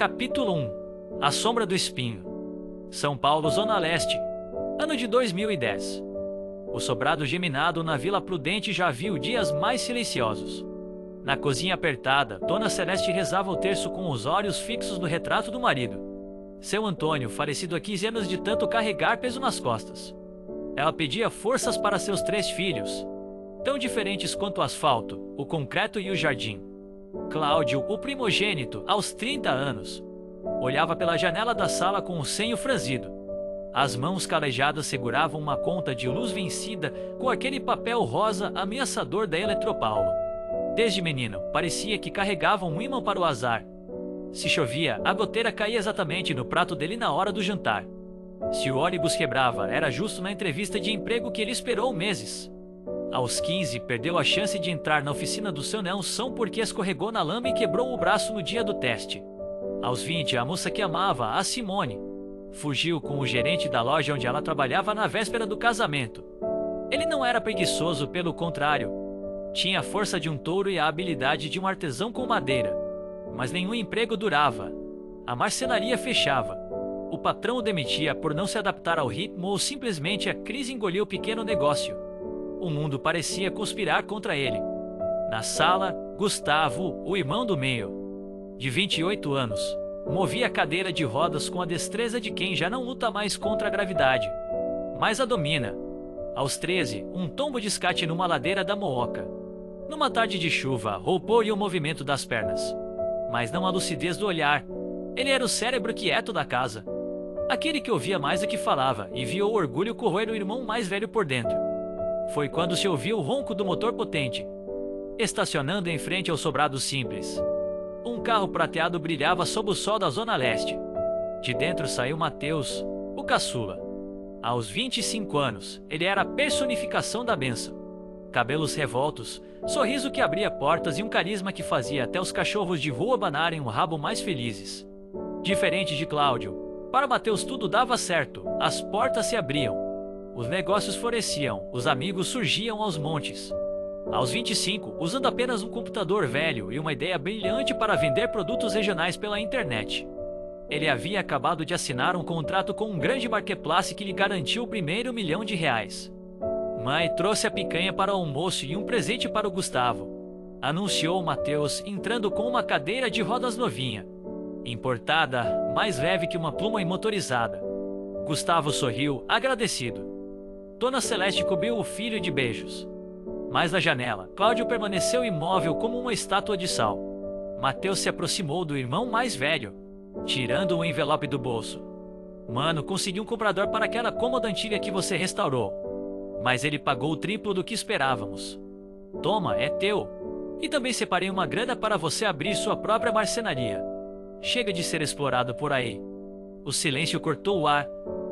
Capítulo 1. A Sombra do Espinho. São Paulo, Zona Leste. Ano de 2010. O sobrado geminado na Vila Prudente já viu dias mais silenciosos. Na cozinha apertada, Dona Celeste rezava o terço com os olhos fixos no retrato do marido. Seu Antônio, falecido há 15 anos de tanto carregar peso nas costas. Ela pedia forças para seus 3 filhos, tão diferentes quanto o asfalto, o concreto e o jardim. Cláudio, o primogênito, aos 30 anos, olhava pela janela da sala com o senho franzido. As mãos calejadas seguravam uma conta de luz vencida com aquele papel rosa ameaçador da Eletropaulo. Desde menino, parecia que carregava um ímã para o azar. Se chovia, a goteira caía exatamente no prato dele na hora do jantar. Se o ônibus quebrava, era justo na entrevista de emprego que ele esperou meses. Aos 15, perdeu a chance de entrar na oficina do seu Nelson porque escorregou na lama e quebrou o braço no dia do teste. Aos 20, a moça que amava, a Simone, fugiu com o gerente da loja onde ela trabalhava na véspera do casamento. Ele não era preguiçoso, pelo contrário. Tinha a força de um touro e a habilidade de um artesão com madeira. Mas nenhum emprego durava. A marcenaria fechava. O patrão o demitia por não se adaptar ao ritmo ou simplesmente a crise engoliu o pequeno negócio. O mundo parecia conspirar contra ele. Na sala, Gustavo, o irmão do meio, de 28 anos, movia a cadeira de rodas com a destreza de quem já não luta mais contra a gravidade, mas a domina. Aos 13, um tombo de escate numa ladeira da Mooca. Numa tarde de chuva, roupou-lhe o movimento das pernas, mas não a lucidez do olhar. Ele era o cérebro quieto da casa. Aquele que ouvia mais do que falava e viu o orgulho corroer o irmão mais velho por dentro. Foi quando se ouviu o ronco do motor potente, estacionando em frente ao sobrado simples. Um carro prateado brilhava sob o sol da Zona Leste. De dentro saiu Mateus, o caçula. Aos 25 anos, ele era a personificação da bênção. Cabelos revoltos, sorriso que abria portas e um carisma que fazia até os cachorros de rua abanarem o rabo mais felizes. Diferente de Cláudio, para Mateus tudo dava certo, as portas se abriam. Os negócios floresciam, os amigos surgiam aos montes. Aos 25, usando apenas um computador velho e uma ideia brilhante para vender produtos regionais pela internet. Ele havia acabado de assinar um contrato com um grande marketplace que lhe garantiu o primeiro R$ 1.000.000. Mãe trouxe a picanha para o almoço e um presente para o Gustavo, anunciou Mateus, entrando com uma cadeira de rodas novinha, importada, mais leve que uma pluma imotorizada. Gustavo sorriu, agradecido. Dona Celeste cobriu o filho de beijos. Mas na janela, Cláudio permaneceu imóvel como uma estátua de sal. Mateus se aproximou do irmão mais velho, tirando um envelope do bolso. Mano, consegui um comprador para aquela cômoda antiga que você restaurou. Mas ele pagou o triplo do que esperávamos. Toma, é teu. E também separei uma grana para você abrir sua própria marcenaria. Chega de ser explorado por aí. O silêncio cortou o ar.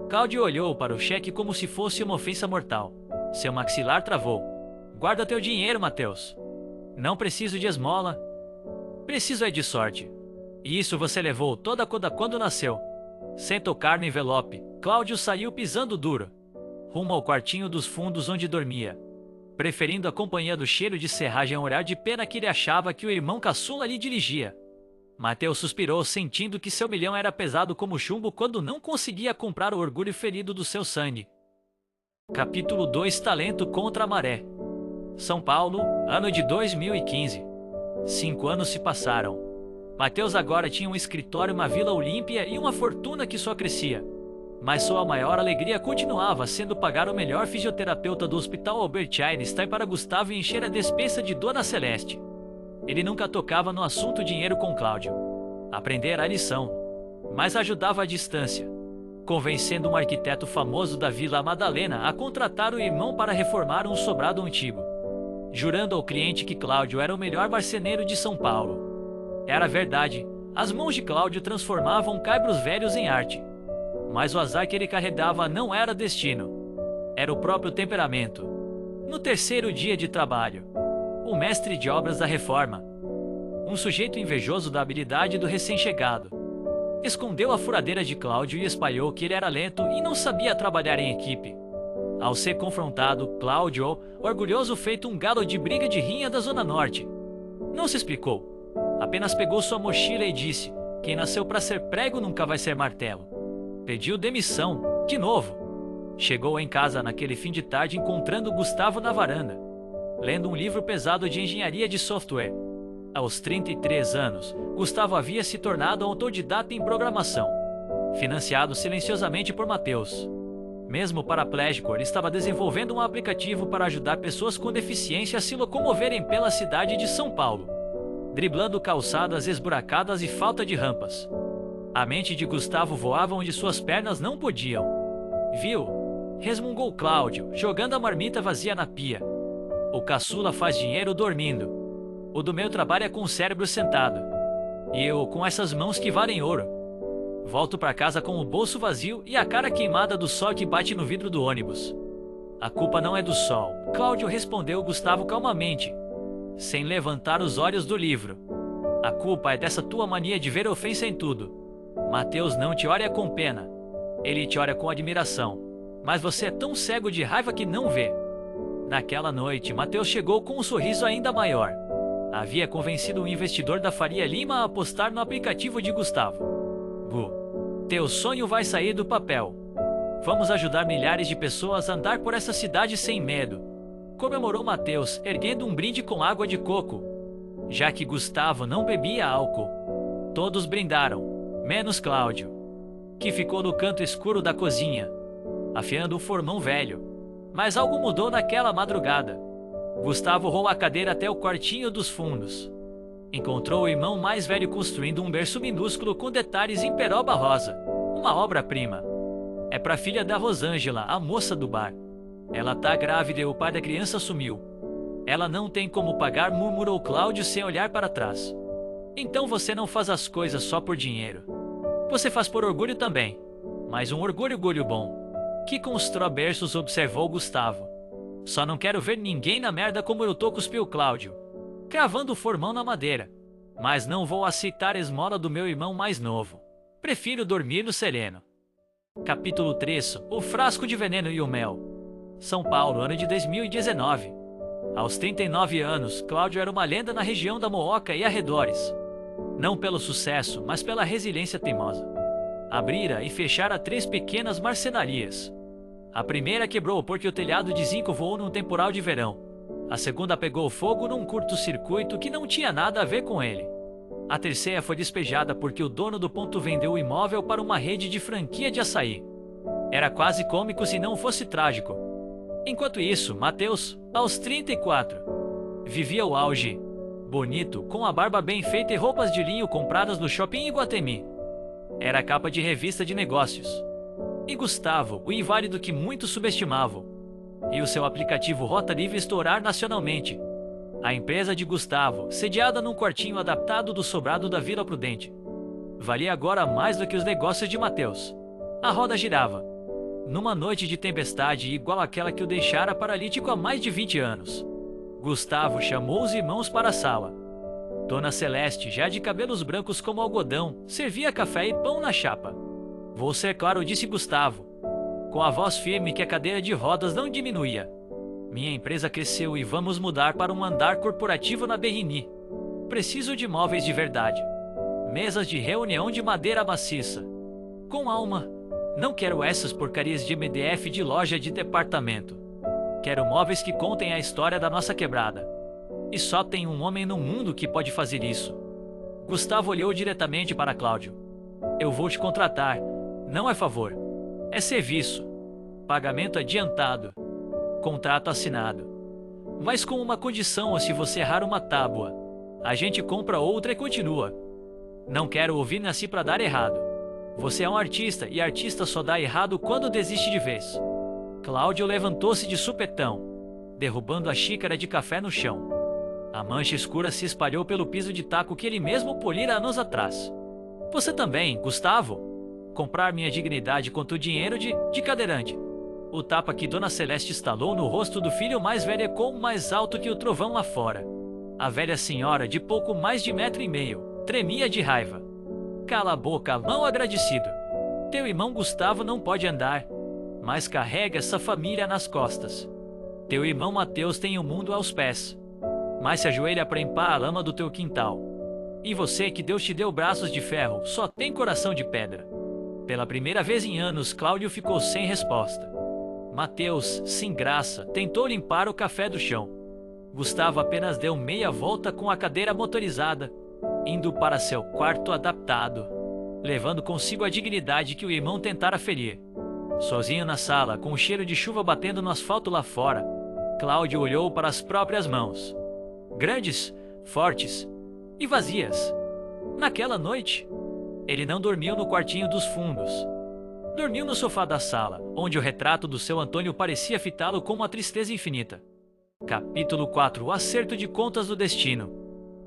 Cláudio olhou para o cheque como se fosse uma ofensa mortal. Seu maxilar travou. Guarda teu dinheiro, Mateus. Não preciso de esmola. Preciso é de sorte. E isso você levou toda quando nasceu. Sem tocar no envelope, Cláudio saiu pisando duro, rumo ao quartinho dos fundos onde dormia, preferindo a companhia do cheiro de serragem ao olhar de pena que ele achava que o irmão caçula lhe dirigia. Mateus suspirou, sentindo que seu milhão era pesado como chumbo quando não conseguia comprar o orgulho ferido do seu sangue. Capítulo 2. Talento contra a maré. São Paulo, ano de 2015. 5 anos se passaram. Mateus agora tinha um escritório, uma Vila Olímpia e uma fortuna que só crescia. Mas sua maior alegria continuava sendo pagar o melhor fisioterapeuta do Hospital Albert Einstein para Gustavo e encher a despensa de Dona Celeste. Ele nunca tocava no assunto dinheiro com Cláudio. Aprendera a lição, mas ajudava à distância, convencendo um arquiteto famoso da Vila Madalena a contratar o irmão para reformar um sobrado antigo, jurando ao cliente que Cláudio era o melhor marceneiro de São Paulo. Era verdade, as mãos de Cláudio transformavam caibros velhos em arte. Mas o azar que ele carregava não era destino, era o próprio temperamento. No terceiro dia de trabalho, o mestre de obras da reforma, um sujeito invejoso da habilidade do recém-chegado, escondeu a furadeira de Cláudio e espalhou que ele era lento e não sabia trabalhar em equipe. Ao ser confrontado, Cláudio, orgulhoso feito um galo de briga de rinha da Zona Norte, não se explicou. Apenas pegou sua mochila e disse: Quem nasceu para ser prego nunca vai ser martelo. Pediu demissão, de novo. Chegou em casa naquele fim de tarde encontrando Gustavo na varanda, lendo um livro pesado de engenharia de software. Aos 33 anos, Gustavo havia se tornado autodidata em programação, financiado silenciosamente por Matheus. Mesmo paraplégico, ele estava desenvolvendo um aplicativo para ajudar pessoas com deficiência a se locomoverem pela cidade de São Paulo, driblando calçadas esburacadas e falta de rampas. A mente de Gustavo voava onde suas pernas não podiam. Viu? Resmungou Cláudio, jogando a marmita vazia na pia. O caçula faz dinheiro dormindo. O do meu trabalho é com o cérebro sentado. E eu com essas mãos que valem ouro. Volto para casa com o bolso vazio e a cara queimada do sol que bate no vidro do ônibus. A culpa não é do sol, Cláudio respondeu Gustavo calmamente, sem levantar os olhos do livro. A culpa é dessa tua mania de ver ofensa em tudo. Matheus não te olha com pena. Ele te olha com admiração. Mas você é tão cego de raiva que não vê. Naquela noite, Matheus chegou com um sorriso ainda maior. Havia convencido o investidor da Faria Lima a apostar no aplicativo de Gustavo. Gu, teu sonho vai sair do papel. Vamos ajudar milhares de pessoas a andar por essa cidade sem medo. Comemorou Matheus, erguendo um brinde com água de coco, já que Gustavo não bebia álcool. Todos brindaram, menos Cláudio, que ficou no canto escuro da cozinha, afiando o formão velho. Mas algo mudou naquela madrugada. Gustavo rolou a cadeira até o quartinho dos fundos. Encontrou o irmão mais velho construindo um berço minúsculo com detalhes em peroba rosa, uma obra-prima. É pra filha da Rosângela, a moça do bar. Ela tá grávida e o pai da criança sumiu. Ela não tem como pagar, murmurou Cláudio sem olhar para trás. Então você não faz as coisas só por dinheiro. Você faz por orgulho também. Mas um orgulho bom. Que constrói berços, observou Gustavo. Só não quero ver ninguém na merda como eu tô, cuspiu Cláudio, cravando o formão na madeira. Mas não vou aceitar esmola do meu irmão mais novo. Prefiro dormir no sereno. Capítulo 3. O frasco de veneno e o mel. São Paulo, ano de 2019. Aos 39 anos, Cláudio era uma lenda na região da Mooca e arredores. Não pelo sucesso, mas pela resiliência teimosa. Abrira e fechara 3 pequenas marcenarias. A primeira quebrou porque o telhado de zinco voou num temporal de verão. A segunda pegou fogo num curto-circuito que não tinha nada a ver com ele. A terceira foi despejada porque o dono do ponto vendeu o imóvel para uma rede de franquia de açaí. Era quase cômico se não fosse trágico. Enquanto isso, Matheus, aos 34, vivia o auge. Bonito, com a barba bem feita e roupas de linho compradas no shopping Iguatemi. Era a capa de revista de negócios. E Gustavo, o inválido que muitos subestimavam. E o seu aplicativo Rota Livre estourar nacionalmente. A empresa de Gustavo, sediada num quartinho adaptado do sobrado da Vila Prudente, valia agora mais do que os negócios de Matheus. A roda girava. Numa noite de tempestade igual àquela que o deixara paralítico há mais de 20 anos, Gustavo chamou os irmãos para a sala. Dona Celeste, já de cabelos brancos como algodão, servia café e pão na chapa. Vou ser claro, disse Gustavo, com a voz firme que a cadeira de rodas não diminuía. Minha empresa cresceu e vamos mudar para um andar corporativo na Berrini. Preciso de móveis de verdade. Mesas de reunião de madeira maciça. Com alma. Não quero essas porcarias de MDF de loja de departamento. Quero móveis que contem a história da nossa quebrada. E só tem um homem no mundo que pode fazer isso. Gustavo olhou diretamente para Cláudio. Eu vou te contratar. Não é favor. É serviço. Pagamento adiantado. Contrato assinado. Mas com uma condição: se você errar uma tábua, a gente compra outra e continua. Não quero ouvir nasci para dar errado. Você é um artista e artista só dá errado quando desiste de vez. Cláudio levantou-se de supetão, derrubando a xícara de café no chão. A mancha escura se espalhou pelo piso de taco que ele mesmo polira anos atrás. Você também, Gustavo? Comprar minha dignidade quanto dinheiro de cadeirante. O tapa que Dona Celeste estalou no rosto do filho mais velho ecoou mais alto que o trovão lá fora. A velha senhora, de pouco mais de 1,5 metros, tremia de raiva. Cala a boca, mal agradecido. Teu irmão Gustavo não pode andar, mas carrega essa família nas costas. Teu irmão Matheus tem o mundo aos pés, mas se ajoelha para limpar a lama do teu quintal. E você, que Deus te deu braços de ferro, só tem coração de pedra. Pela primeira vez em anos, Cláudio ficou sem resposta. Mateus, sem graça, tentou limpar o café do chão. Gustavo apenas deu meia volta com a cadeira motorizada, indo para seu quarto adaptado, levando consigo a dignidade que o irmão tentara ferir. Sozinho na sala, com o cheiro de chuva batendo no asfalto lá fora, Cláudio olhou para as próprias mãos. Grandes, fortes e vazias. Naquela noite, ele não dormiu no quartinho dos fundos. Dormiu no sofá da sala, onde o retrato do seu Antônio parecia fitá-lo com uma tristeza infinita. Capítulo 4. O acerto de contas do destino.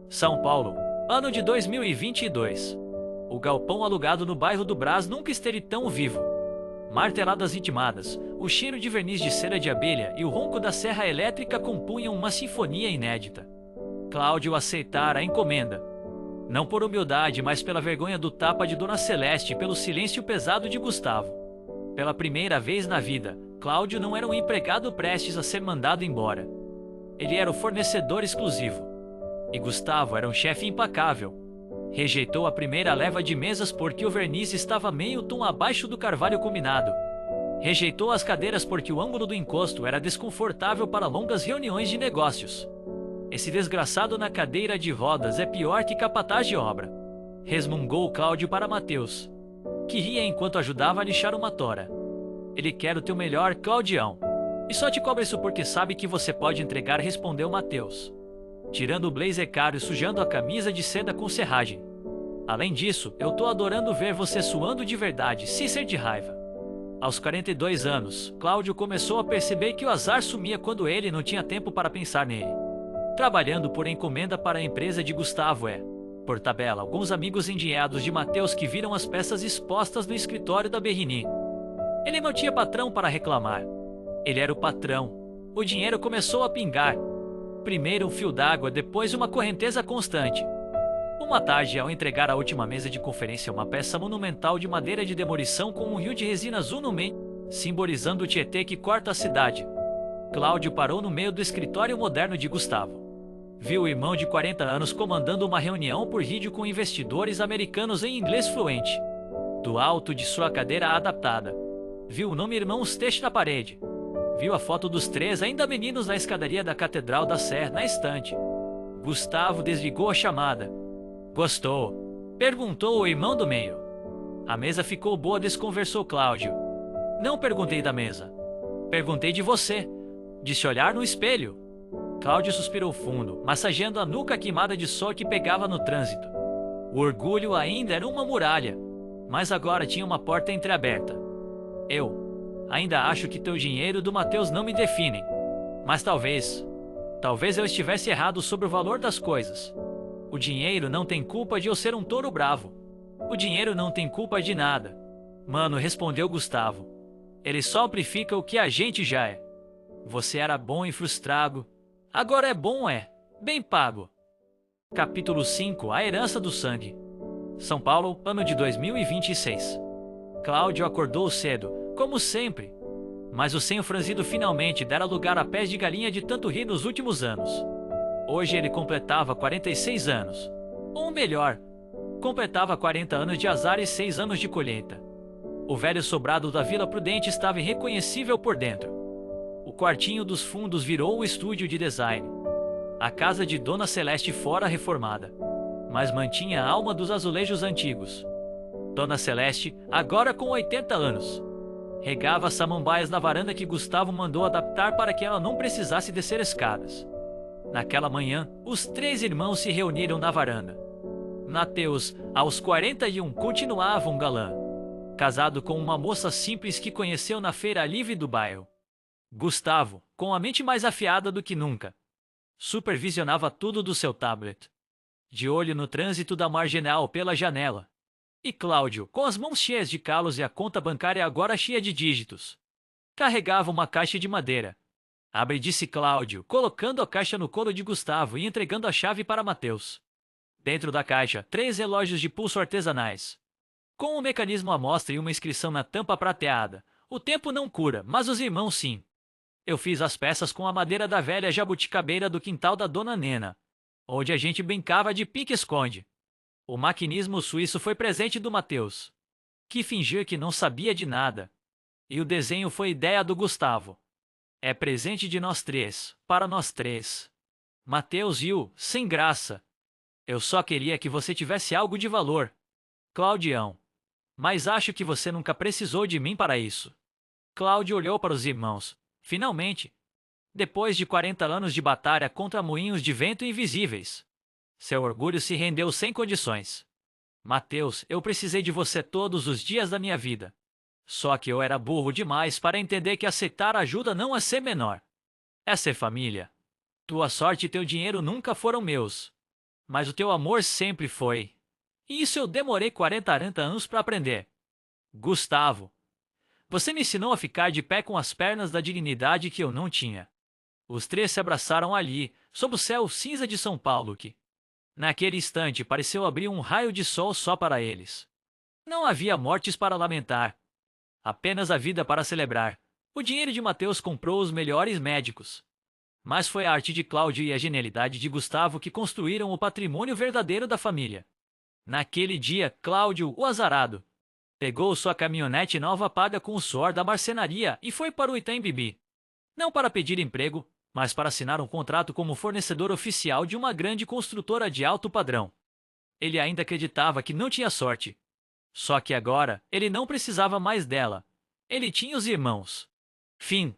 São Paulo, ano de 2022. O galpão alugado no bairro do Brás nunca esteve tão vivo. Marteladas intimadas, o cheiro de verniz de cera de abelha e o ronco da serra elétrica compunham uma sinfonia inédita. Cláudio aceitara a encomenda. Não por humildade, mas pela vergonha do tapa de Dona Celeste e pelo silêncio pesado de Gustavo. Pela primeira vez na vida, Cláudio não era um empregado prestes a ser mandado embora. Ele era o fornecedor exclusivo. E Gustavo era um chefe impecável. Rejeitou a primeira leva de mesas porque o verniz estava meio tom abaixo do carvalho combinado. Rejeitou as cadeiras porque o ângulo do encosto era desconfortável para longas reuniões de negócios. Esse desgraçado na cadeira de rodas é pior que capataz de obra. Resmungou Cláudio para Mateus, que ria enquanto ajudava a lixar uma tora. Ele quer o teu melhor, Claudião. E só te cobra isso porque sabe que você pode entregar, respondeu Mateus, tirando o blazer caro e sujando a camisa de seda com serragem. Além disso, eu tô adorando ver você suando de verdade, sem ser de raiva. Aos 42 anos, Cláudio começou a perceber que o azar sumia quando ele não tinha tempo para pensar nele. Trabalhando por encomenda para a empresa de Gustavo por tabela, alguns amigos endinheados de Mateus que viram as peças expostas no escritório da Berrini. Ele não tinha patrão para reclamar. Ele era o patrão. O dinheiro começou a pingar. Primeiro um fio d'água, depois uma correnteza constante. Uma tarde, ao entregar a última mesa de conferência, uma peça monumental de madeira de demolição com um rio de resina azul no meio, simbolizando o Tietê que corta a cidade, Cláudio parou no meio do escritório moderno de Gustavo. Viu o irmão de 40 anos comandando uma reunião por vídeo com investidores americanos em inglês fluente. Do alto de sua cadeira adaptada, viu o nome Irmãos Teixe na parede. Viu a foto dos três ainda meninos na escadaria da Catedral da Sé, na estante. Gustavo desligou a chamada. Gostou? Perguntou o irmão do meio. A mesa ficou boa, desconversou Cláudio. Não perguntei da mesa. Perguntei de você. De se olhar no espelho. Cláudio suspirou fundo, massageando a nuca queimada de sol que pegava no trânsito. O orgulho ainda era uma muralha, mas agora tinha uma porta entreaberta. Eu ainda acho que teu dinheiro do Mateus não me definem, mas talvez eu estivesse errado sobre o valor das coisas. O dinheiro não tem culpa de eu ser um touro bravo. O dinheiro não tem culpa de nada. Mano, respondeu Gustavo. Ele só amplifica o que a gente já é. Você era bom e frustrado. Agora é bom, bem pago. Capítulo 5. A herança do sangue. São Paulo, ano de 2026. Cláudio acordou cedo, como sempre. Mas o senho franzido finalmente dera lugar a pés de galinha de tanto rir nos últimos anos. Hoje ele completava 46 anos. Ou melhor, completava 40 anos de azar e 6 anos de colheita. O velho sobrado da Vila Prudente estava irreconhecível por dentro. O quartinho dos fundos virou o estúdio de design. A casa de Dona Celeste fora reformada, mas mantinha a alma dos azulejos antigos. Dona Celeste, agora com 80 anos, regava samambaias na varanda que Gustavo mandou adaptar para que ela não precisasse descer escadas. Naquela manhã, os três irmãos se reuniram na varanda. Mateus, aos 41, continuava um galã, casado com uma moça simples que conheceu na feira livre do bairro. Gustavo, com a mente mais afiada do que nunca, supervisionava tudo do seu tablet, de olho no trânsito da marginal pela janela. E Cláudio, com as mãos cheias de calos e a conta bancária agora cheia de dígitos, carregava uma caixa de madeira. Abre, disse Cláudio, colocando a caixa no colo de Gustavo e entregando a chave para Mateus. Dentro da caixa, 3 relógios de pulso artesanais, com um mecanismo à mostra e uma inscrição na tampa prateada. O tempo não cura, mas os irmãos sim. Eu fiz as peças com a madeira da velha jabuticabeira do quintal da Dona Nena, onde a gente brincava de pique-esconde. O maquinismo suíço foi presente do Mateus, que fingiu que não sabia de nada. E o desenho foi ideia do Gustavo. É presente de nós três, para nós três. Mateus riu, sem graça. Eu só queria que você tivesse algo de valor, Claudião. Mas acho que você nunca precisou de mim para isso. Cláudio olhou para os irmãos. Finalmente, depois de 40 anos de batalha contra moinhos de vento invisíveis, seu orgulho se rendeu sem condições. Mateus, eu precisei de você todos os dias da minha vida. Só que eu era burro demais para entender que aceitar ajuda não é ser menor. É ser família. Tua sorte e teu dinheiro nunca foram meus. Mas o teu amor sempre foi. E isso eu demorei 40 anos para aprender. Gustavo, você me ensinou a ficar de pé com as pernas da dignidade que eu não tinha. Os três se abraçaram ali, sob o céu cinza de São Paulo que, naquele instante, pareceu abrir um raio de sol só para eles. Não havia mortes para lamentar, apenas a vida para celebrar. O dinheiro de Mateus comprou os melhores médicos. Mas foi a arte de Cláudio e a genialidade de Gustavo que construíram o patrimônio verdadeiro da família. Naquele dia, Cláudio, o azarado, pegou sua caminhonete nova paga com o suor da marcenaria e foi para o Itaim Bibi. Não para pedir emprego, mas para assinar um contrato como fornecedor oficial de uma grande construtora de alto padrão. Ele ainda acreditava que não tinha sorte. Só que agora ele não precisava mais dela. Ele tinha os irmãos. Fim.